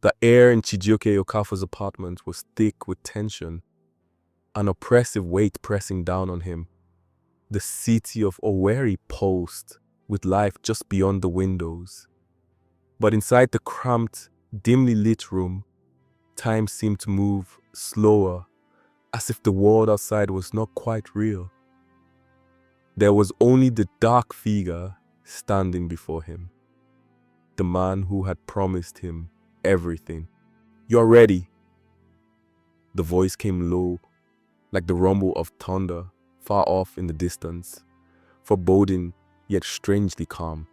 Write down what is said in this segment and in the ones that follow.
The air in Chijioke Okafor's apartment was thick with tension, an oppressive weight pressing down on him. The city of Owerri pulsed with life just beyond the windows. But inside the cramped, dimly lit room, time seemed to move slower, as if the world outside was not quite real. There was only the dark figure standing before him, the man who had promised him everything. "You're ready." The voice came low, like the rumble of thunder far off in the distance, foreboding yet strangely calm.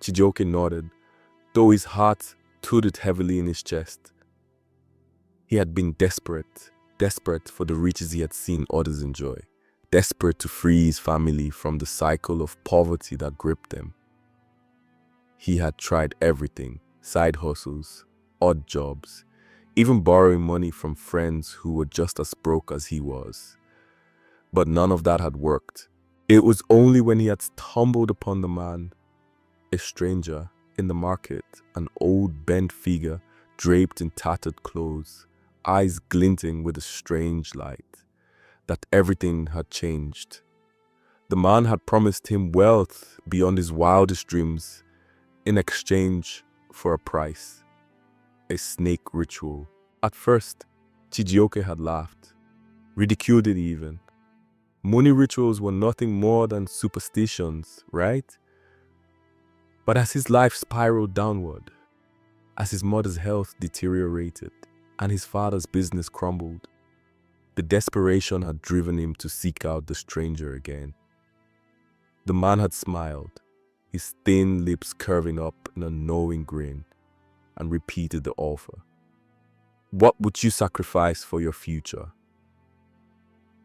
Chijioke nodded, though his heart tooted heavily in his chest. He had been desperate for the riches he had seen others enjoy, desperate to free his family from the cycle of poverty that gripped them. He had tried everything: side hustles, odd jobs, even borrowing money from friends who were just as broke as he was. But none of that had worked. It was only when he had stumbled upon the man, a stranger, in the market, an old bent figure draped in tattered clothes, eyes glinting with a strange light, that everything had changed. The man had promised him wealth beyond his wildest dreams in exchange for a price, a snake ritual. At first, Chijioke had laughed, ridiculed it even. Money rituals were nothing more than superstitions, right? But as his life spiraled downward, as his mother's health deteriorated and his father's business crumbled, the desperation had driven him to seek out the stranger again. The man had smiled, his thin lips curving up in a knowing grin, and repeated the offer. "What would you sacrifice for your future?"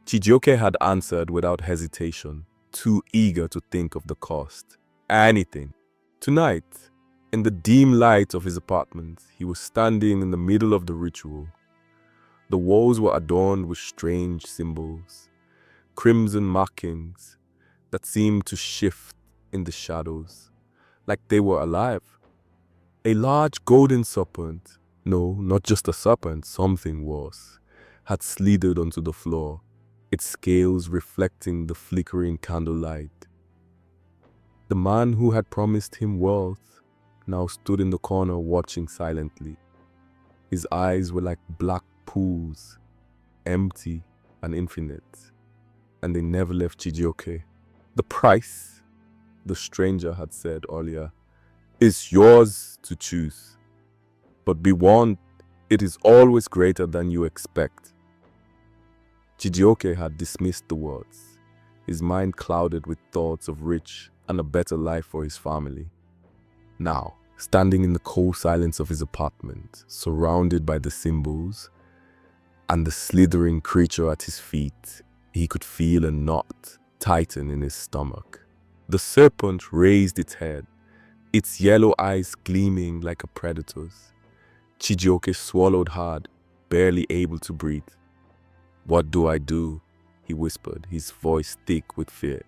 Chijioke had answered without hesitation, too eager to think of the cost. "Anything." Tonight, in the dim light of his apartment, he was standing in the middle of the ritual. The walls were adorned with strange symbols, crimson markings that seemed to shift in the shadows, like they were alive. A large golden serpent, no, not just a serpent, something was, had slithered onto the floor, its scales reflecting the flickering candlelight. The man who had promised him wealth now stood in the corner watching silently. His eyes were like black pools, empty and infinite, and they never left Chijioke. "The price," the stranger had said earlier, "is yours to choose. But be warned, it is always greater than you expect." Chijioke had dismissed the words, his mind clouded with thoughts of rich and a better life for his family. Now, standing in the cold silence of his apartment, surrounded by the symbols and the slithering creature at his feet, he could feel a knot tighten in his stomach. The serpent raised its head, its yellow eyes gleaming like a predator's. Chijioke swallowed hard, barely able to breathe. "What do I do?" he whispered, his voice thick with fear.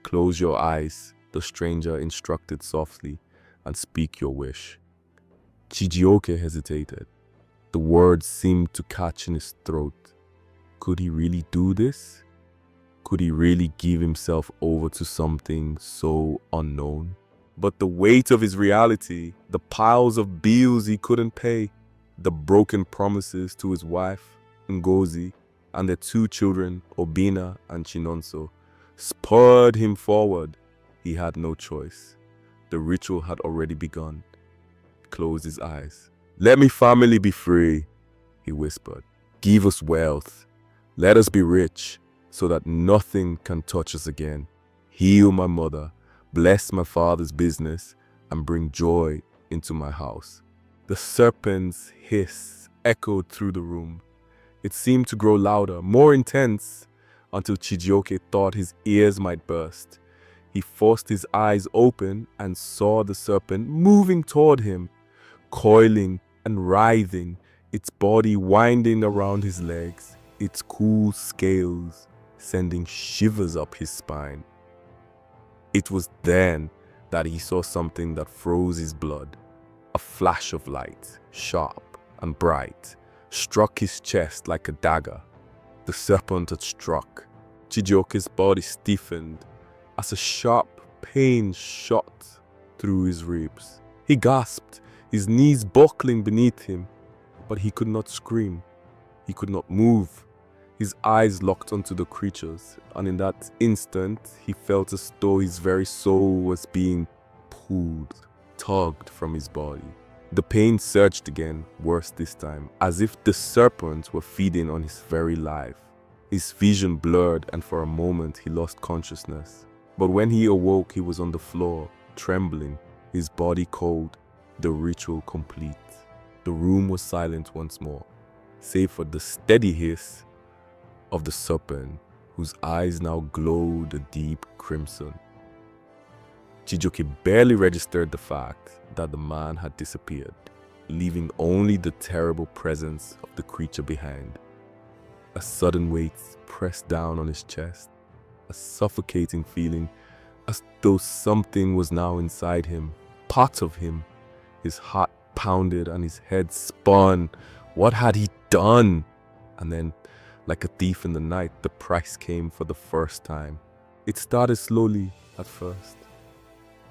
"Close your eyes," the stranger instructed softly, "and speak your wish." Chijioke hesitated. The words seemed to catch in his throat. Could he really do this? Could he really give himself over to something so unknown? But the weight of his reality, the piles of bills he couldn't pay, the broken promises to his wife, Ngozi, and their two children, Obina and Chinonso, spurred him forward. He had no choice. The ritual had already begun. He closed his eyes. "Let me family be free," he whispered. "Give us wealth. Let us be rich, so that nothing can touch us again. Heal my mother, bless my father's business, and bring joy into my house." The serpent's hiss echoed through the room. It seemed to grow louder, more intense, until Chijioke thought his ears might burst. He forced his eyes open and saw the serpent moving toward him, coiling and writhing, its body winding around his legs, its cool scales sending shivers up his spine. It was then that he saw something that froze his blood. A flash of light, sharp and bright, struck his chest like a dagger. The serpent had struck. Chijioke's body stiffened as a sharp pain shot through his ribs. He gasped, his knees buckling beneath him, but he could not scream. He could not move. His eyes locked onto the creatures, and in that instant, he felt as though his very soul was being pulled, tugged from his body. The pain surged again, worse this time, as if the serpents were feeding on his very life. His vision blurred, and for a moment he lost consciousness. But when he awoke, he was on the floor, trembling, his body cold, the ritual complete. The room was silent once more, save for the steady hiss of the serpent, whose eyes now glowed a deep crimson. Chijioke barely registered the fact that the man had disappeared, leaving only the terrible presence of the creature behind. A sudden weight pressed down on his chest, a suffocating feeling as though something was now inside him, part of him. His heart pounded and his head spun. What had he done? And then, like a thief in the night, the price came for the first time. It started slowly at first.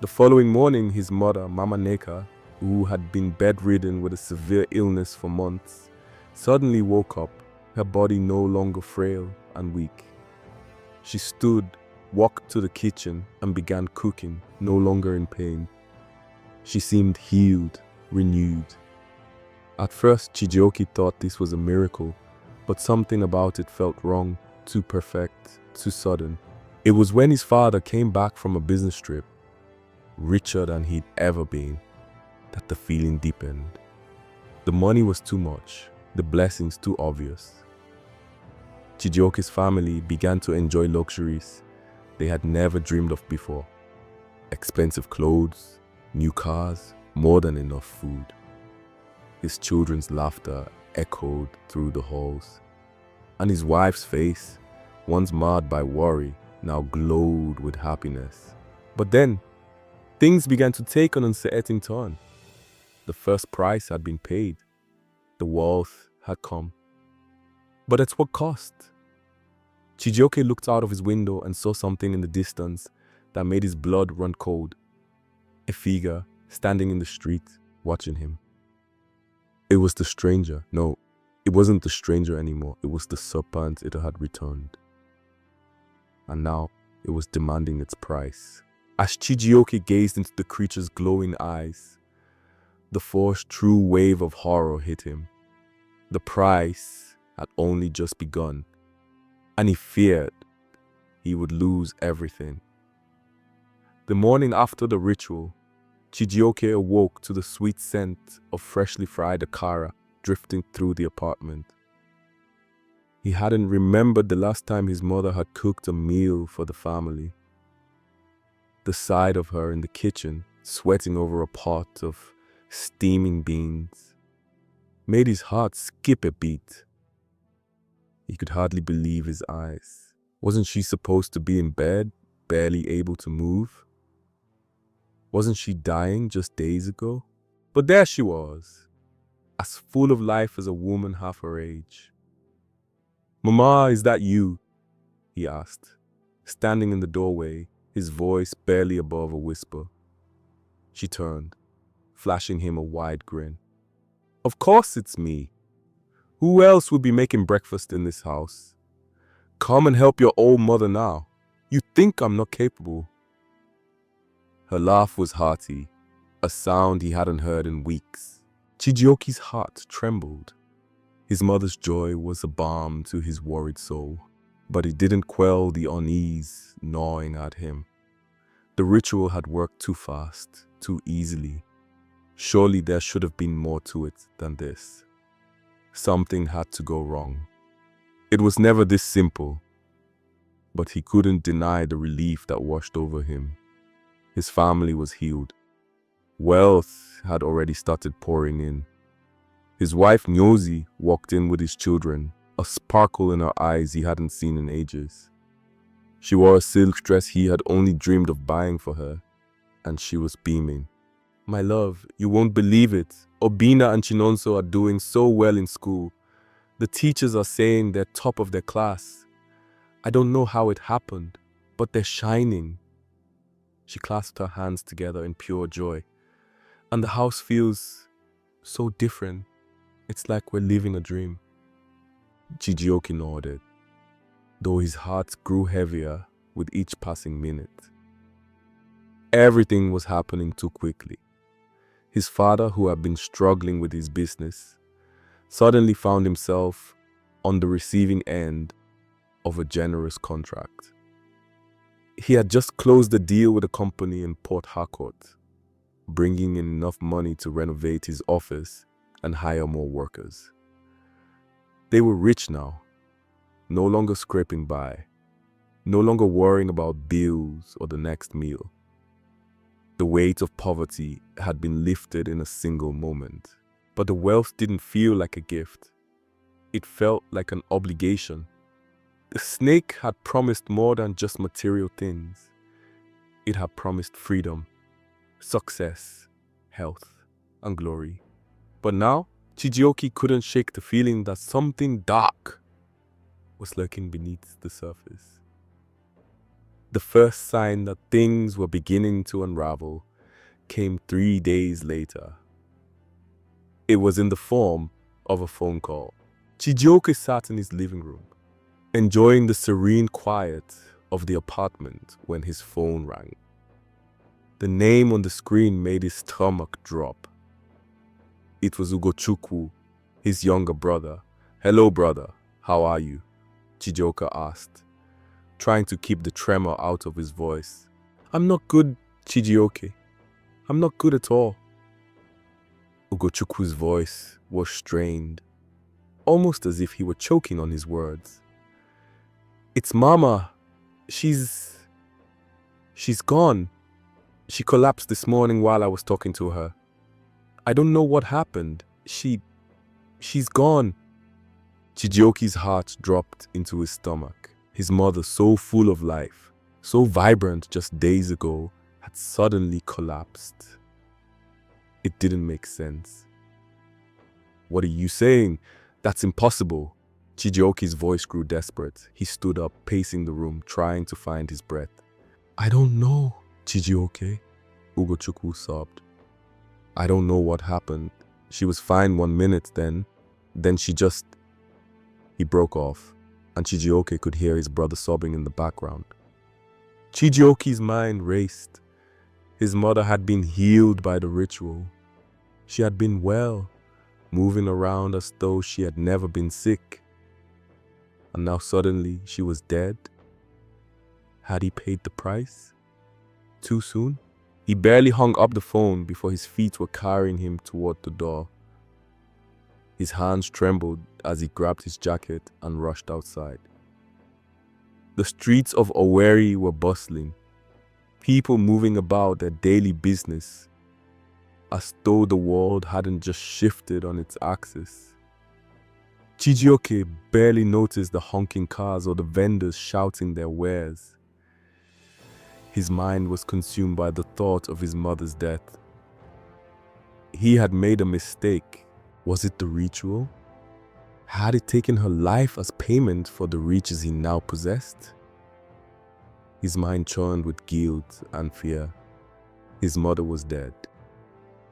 The following morning, his mother, Mama Neka, who had been bedridden with a severe illness for months, suddenly woke up, her body no longer frail and weak. She stood, walked to the kitchen, and began cooking, no longer in pain. She seemed healed, renewed. At first, Chijioke thought this was a miracle, but something about it felt wrong, too perfect, too sudden. It was when his father came back from a business trip, richer than he'd ever been, that the feeling deepened. The money was too much, the blessings too obvious. Chijioke's family began to enjoy luxuries they had never dreamed of before. Expensive clothes, new cars, more than enough food. His children's laughter echoed through the halls, and his wife's face, once marred by worry, now glowed with happiness. But then, things began to take an uncertain turn. The first price had been paid. The wealth had come. But at what cost? Chijioke looked out of his window and saw something in the distance that made his blood run cold. A figure standing in the street, watching him. It was the stranger. No, it wasn't the stranger anymore. It was the serpent. It had returned. And now it was demanding its price. As Chijioke gazed into the creature's glowing eyes, the first true wave of horror hit him. The price had only just begun, and he feared he would lose everything. The morning after the ritual, Chijioke awoke to the sweet scent of freshly fried akara drifting through the apartment. He hadn't remembered the last time his mother had cooked a meal for the family. The sight of her in the kitchen, sweating over a pot of steaming beans, made his heart skip a beat. He could hardly believe his eyes. Wasn't she supposed to be in bed, barely able to move? Wasn't she dying just days ago? But there she was, as full of life as a woman half her age. "Mama, is that you?" he asked, standing in the doorway, his voice barely above a whisper. She turned, flashing him a wide grin. "Of course it's me. Who else would be making breakfast in this house? Come and help your old mother now. You think I'm not capable." Her laugh was hearty, a sound he hadn't heard in weeks. Chijioke's heart trembled. His mother's joy was a balm to his worried soul, but it didn't quell the unease gnawing at him. The ritual had worked too fast, too easily. Surely there should have been more to it than this. Something had to go wrong. It was never this simple, but he couldn't deny the relief that washed over him. His family was healed. Wealth had already started pouring in. His wife Nyozi walked in with his children, a sparkle in her eyes he hadn't seen in ages. She wore a silk dress he had only dreamed of buying for her, and she was beaming. My love, you won't believe it. Obina and Chinonso are doing so well in school. The teachers are saying they're top of their class. I don't know how it happened, but they're shining. She clasped her hands together in pure joy. And the house feels so different. It's like we're living a dream. Chijioke nodded, though his heart grew heavier with each passing minute. Everything was happening too quickly. His father, who had been struggling with his business, suddenly found himself on the receiving end of a generous contract. He had just closed a deal with a company in Port Harcourt, bringing in enough money to renovate his office and hire more workers. They were rich now, no longer scraping by, no longer worrying about bills or the next meal. The weight of poverty had been lifted in a single moment. But the wealth didn't feel like a gift. It felt like an obligation. The snake had promised more than just material things. It had promised freedom, success, health, and glory. But now, Chijioke couldn't shake the feeling that something dark was lurking beneath the surface. The first sign that things were beginning to unravel came 3 days later. It was in the form of a phone call. Chijioke sat in his living room, enjoying the serene quiet of the apartment when his phone rang. The name on the screen made his stomach drop. It was Ugochukwu, his younger brother. "Hello, brother. How are you?" Chijioke asked, trying to keep the tremor out of his voice. "I'm not good, Chijioke. I'm not good at all." Ugochukwu's voice was strained, almost as if he were choking on his words. "It's Mama. She's gone. She collapsed this morning while I was talking to her. I don't know what happened. She's gone." Chijioke's heart dropped into his stomach. His mother, so full of life, so vibrant just days ago, had suddenly collapsed. It didn't make sense. "What are you saying? That's impossible." Chijioke's voice grew desperate. He stood up, pacing the room, trying to find his breath. "I don't know, Chijioke," Ugochukwu sobbed. "I don't know what happened. She was fine 1 minute, then she just..." He broke off, and Chijioke could hear his brother sobbing in the background. Chijioke's mind raced. His mother had been healed by the ritual. She had been well, moving around as though she had never been sick. And now suddenly she was dead. Had he paid the price? Too soon? He barely hung up the phone before his feet were carrying him toward the door. His hands trembled as he grabbed his jacket and rushed outside. The streets of Owerri were bustling, people moving about their daily business, as though the world hadn't just shifted on its axis. Chijioke barely noticed the honking cars or the vendors shouting their wares. His mind was consumed by the thought of his mother's death. He had made a mistake. Was it the ritual? Had it taken her life as payment for the riches he now possessed? His mind churned with guilt and fear. His mother was dead,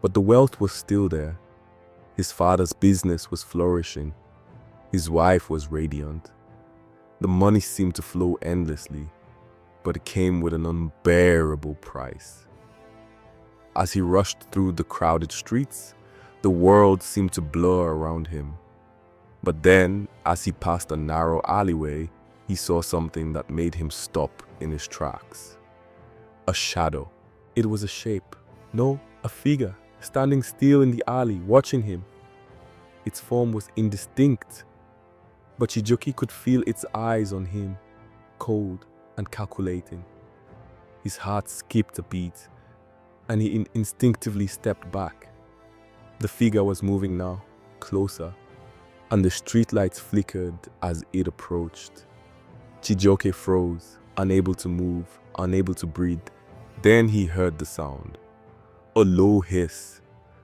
but the wealth was still there. His father's business was flourishing. His wife was radiant. The money seemed to flow endlessly, but it came with an unbearable price. As he rushed through the crowded streets, the world seemed to blur around him. But then, as he passed a narrow alleyway, he saw something that made him stop in his tracks. A shadow. It was a shape. No, a figure, standing still in the alley, watching him. Its form was indistinct, but Chijioke could feel its eyes on him, cold and calculating. His heart skipped a beat, and he instinctively stepped back. The figure was moving now, closer, and the streetlights flickered as it approached. Chijioke froze, unable to move, unable to breathe. Then he heard the sound. a low hiss,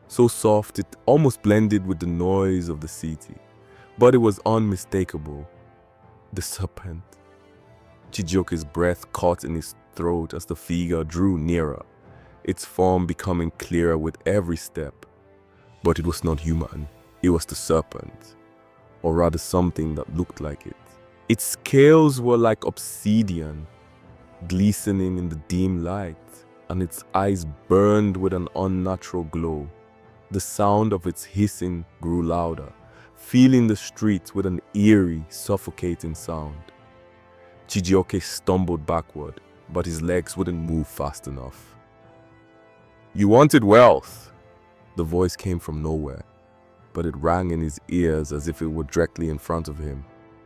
so soft it almost blended with the noise of the city. But it was unmistakable. The serpent. Chijioke's breath caught in his throat as the figure drew nearer, its form becoming clearer with every step. But it was not human. It was the serpent, or rather something that looked like it. Its scales were like obsidian, glistening in the dim light, and its eyes burned with an unnatural glow. The sound of its hissing grew louder, filling the streets with an eerie, suffocating sound. Chijioke stumbled backward, but his legs wouldn't move fast enough. "You wanted wealth," the voice came from nowhere, but it rang in his ears as if it were directly in front of him.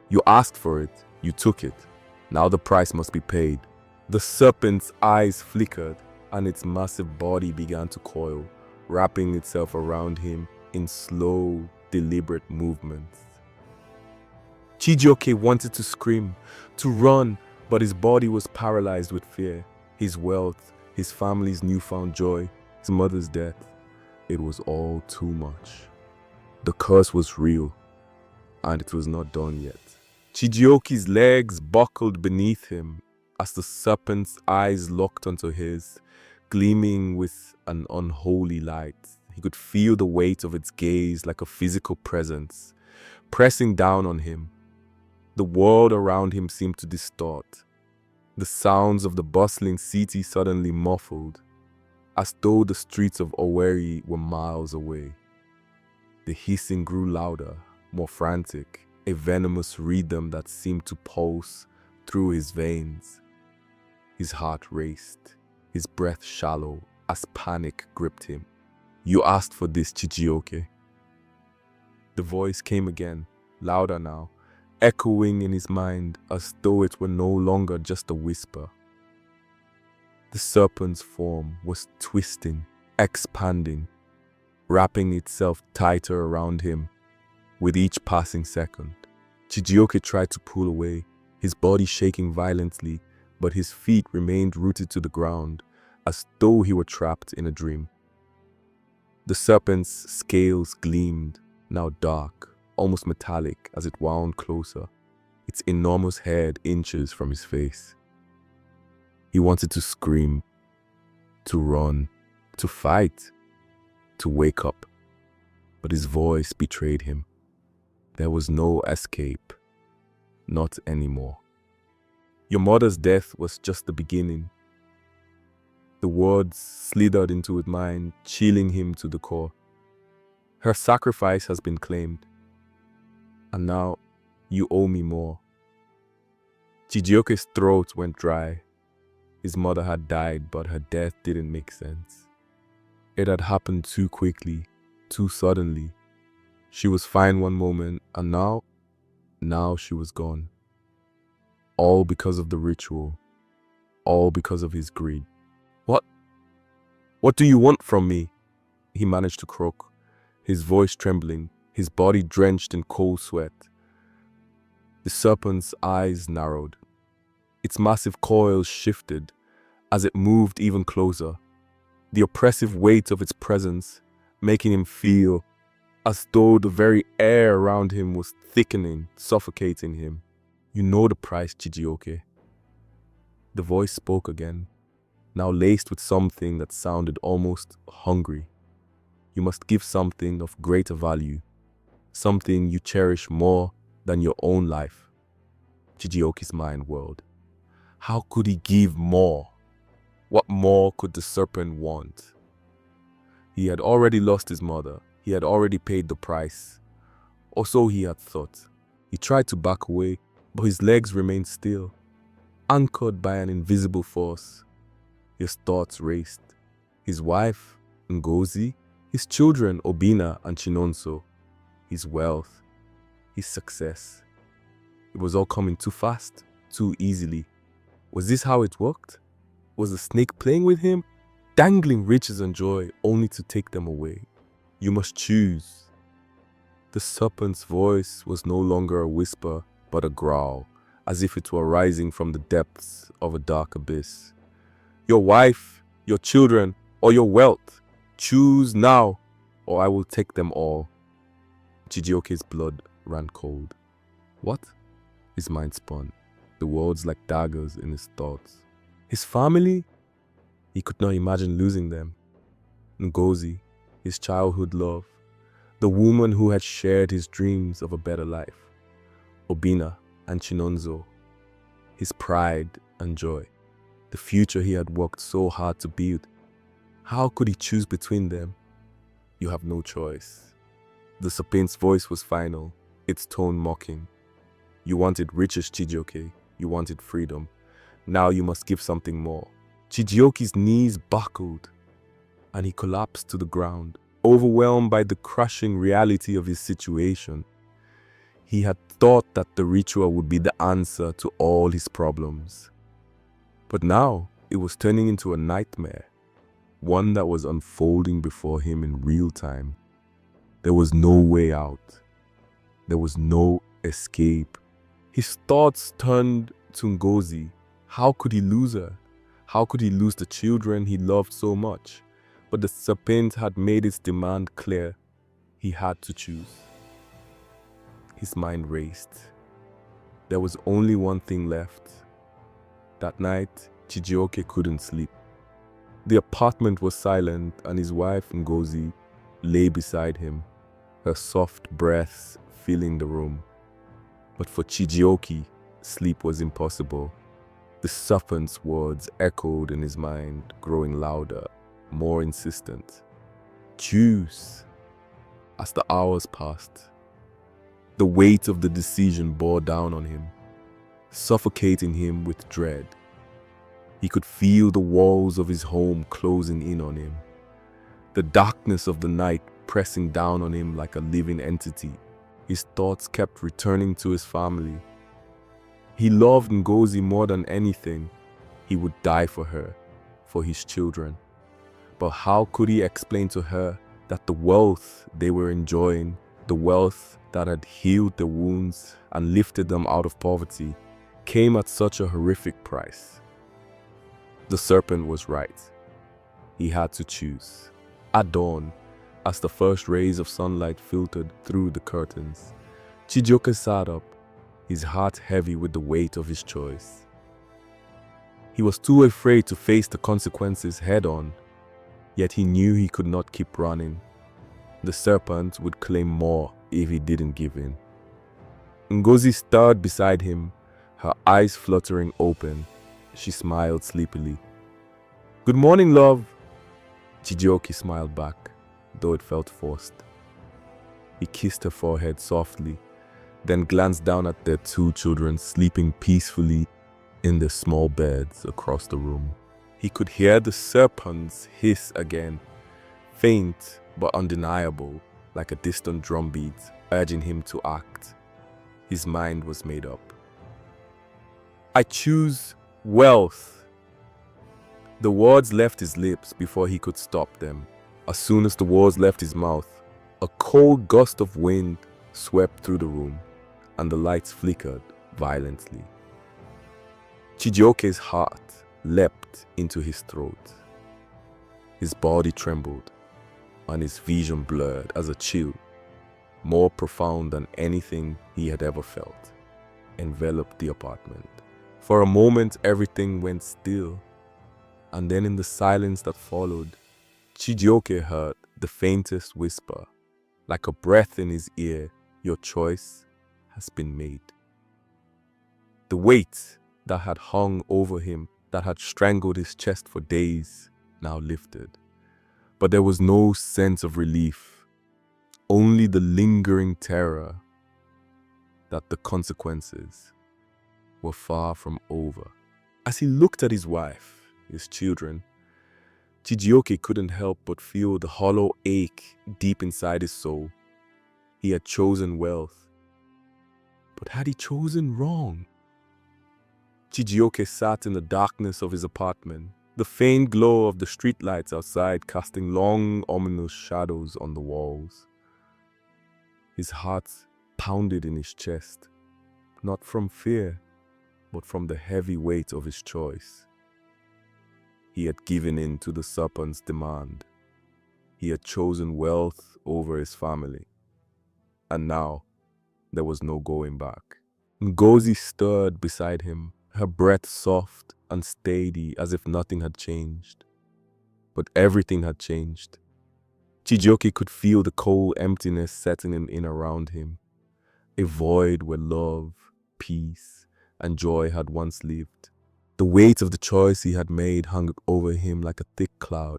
"You asked for it, you took it. Now the price must be paid." The serpent's eyes flickered, and its massive body began to coil, wrapping itself around him in slow, deliberate movements. Chijioke wanted to scream, to run, but his body was paralyzed with fear. His wealth, his family's newfound joy, his mother's death. It was all too much. The curse was real, and it was not done yet. Chijioke's legs buckled beneath him as the serpent's eyes locked onto his, gleaming with an unholy light. He could feel the weight of its gaze like a physical presence, pressing down on him. The world around him seemed to distort. The sounds of the bustling city suddenly muffled, as though the streets of Owerri were miles away. The hissing grew louder, more frantic, a venomous rhythm that seemed to pulse through his veins. His heart raced, his breath shallow as panic gripped him. "You asked for this, Chijioke." The voice came again, louder now, echoing in his mind as though it were no longer just a whisper. The serpent's form was twisting, expanding, wrapping itself tighter around him with each passing second. Chijioke tried to pull away, his body shaking violently, but his feet remained rooted to the ground, as though he were trapped in a dream. The serpent's scales gleamed, now dark, almost metallic as it wound closer, its enormous head inches from his face. He wanted to scream, to run, to fight, to wake up, but his voice betrayed him. There was no escape, not anymore. Your mother's death was just the beginning. The words slithered into his mind, chilling him to the core. Her sacrifice has been claimed, and now you owe me more. Chijioke's throat went dry. His mother had died, but her death didn't make sense. It had happened too quickly, too suddenly. She was fine one moment, and now she was gone. All because of the ritual, all because of his greed. What do you want from me?" he managed to croak, his voice trembling, his body drenched in cold sweat. The serpent's eyes narrowed. Its massive coils shifted as it moved even closer, the oppressive weight of its presence making him feel as though the very air around him was thickening, suffocating him. "You know the price, Chijioke." The voice spoke again, now laced with something that sounded almost hungry. "You must give something of greater value, something you cherish more than your own life." Chijioke's mind whirled. How could he give more? What more could the serpent want? He had already lost his mother. He had already paid the price. Or so he had thought. He tried to back away, but his legs remained still, anchored by an invisible force. His thoughts raced. His wife, Ngozi, his children, Obina and Chinonso, his wealth, his success. It was all coming too fast, too easily. Was this how it worked? Was the snake playing with him, dangling riches and joy only to take them away? "You must choose." The serpent's voice was no longer a whisper, but a growl, as if it were rising from the depths of a dark abyss. "Your wife, your children, or your wealth?" Choose now, or I will take them all. Chijioke's blood ran cold. What? His mind spun, the words like daggers in his thoughts. His family? He could not imagine losing them. Ngozi, his childhood love, the woman who had shared his dreams of a better life. Obina and Chinonzo, his pride and joy, the future he had worked so hard to build. How could he choose between them? You have no choice. The serpent's voice was final, its tone mocking. You wanted riches, Chijioke. You wanted freedom. Now you must give something more. Chijioke's knees buckled, and he collapsed to the ground, overwhelmed by the crushing reality of his situation. He had thought that the ritual would be the answer to all his problems. But now it was turning into a nightmare, one that was unfolding before him in real time. There was no way out. There was no escape. His thoughts turned to Ngozi. How could he lose her? How could he lose the children he loved so much? But the serpent had made its demand clear. He had to choose. His mind raced. There was only one thing left. That night, Chijioke couldn't sleep. The apartment was silent, and his wife, Ngozi, lay beside him, her soft breaths filling the room. But for Chijioke, sleep was impossible. The serpent's words echoed in his mind, growing louder, more insistent. Choose. As the hours passed, the weight of the decision bore down on him, suffocating him with dread. He could feel the walls of his home closing in on him, the darkness of the night pressing down on him like a living entity. His thoughts kept returning to his family. He loved Ngozi more than anything. He would die for her, for his children. But how could he explain to her that the wealth they were enjoying, the wealth that had healed their wounds and lifted them out of poverty, came at such a horrific price? The serpent was right. He had to choose. At dawn, as the first rays of sunlight filtered through the curtains, Chijioke sat up, his heart heavy with the weight of his choice. He was too afraid to face the consequences head-on, yet he knew he could not keep running. The serpent would claim more if he didn't give in. Ngozi stirred beside him, her eyes fluttering open. She smiled sleepily. "Good morning, love." Chijioke smiled back, though it felt forced. He kissed her forehead softly, then glanced down at their two children sleeping peacefully in their small beds across the room. He could hear the serpents hiss again, faint but undeniable, like a distant drumbeat, urging him to act. His mind was made up. "I choose wealth." The words left his lips before he could stop them. As soon as the words left his mouth, a cold gust of wind swept through the room, and the lights flickered violently. Chijioke's heart leapt into his throat. His body trembled, and his vision blurred as a chill, more profound than anything he had ever felt, enveloped the apartment. For a moment, everything went still, and then in the silence that followed, Chijioke heard the faintest whisper, like a breath in his ear, "Your choice has been made." The weight that had hung over him, that had strangled his chest for days, now lifted. But there was no sense of relief, only the lingering terror that the consequences were far from over. As he looked at his wife, his children, Chijioke couldn't help but feel the hollow ache deep inside his soul. He had chosen wealth, but had he chosen wrong? Chijioke sat in the darkness of his apartment, the faint glow of the streetlights outside casting long, ominous shadows on the walls. His heart pounded in his chest, not from fear, but from the heavy weight of his choice. He had given in to the serpent's demand. He had chosen wealth over his family, and now there was no going back. Ngozi stirred beside him, her breath soft and steady as if nothing had changed. But everything had changed. Chijioke could feel the cold emptiness settling in around him, a void where love, peace, and joy had once lived. The weight of the choice he had made hung over him like a thick cloud,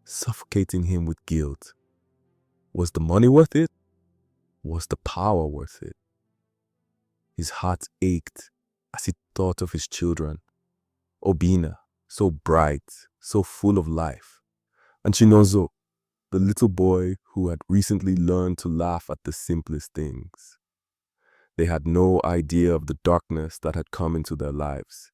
suffocating him with guilt. Was the money worth it? Was the power worth it? His heart ached as he thought of his children. Obina, so bright, so full of life, and Chinozo, the little boy who had recently learned to laugh at the simplest things. They had no idea of the darkness that had come into their lives.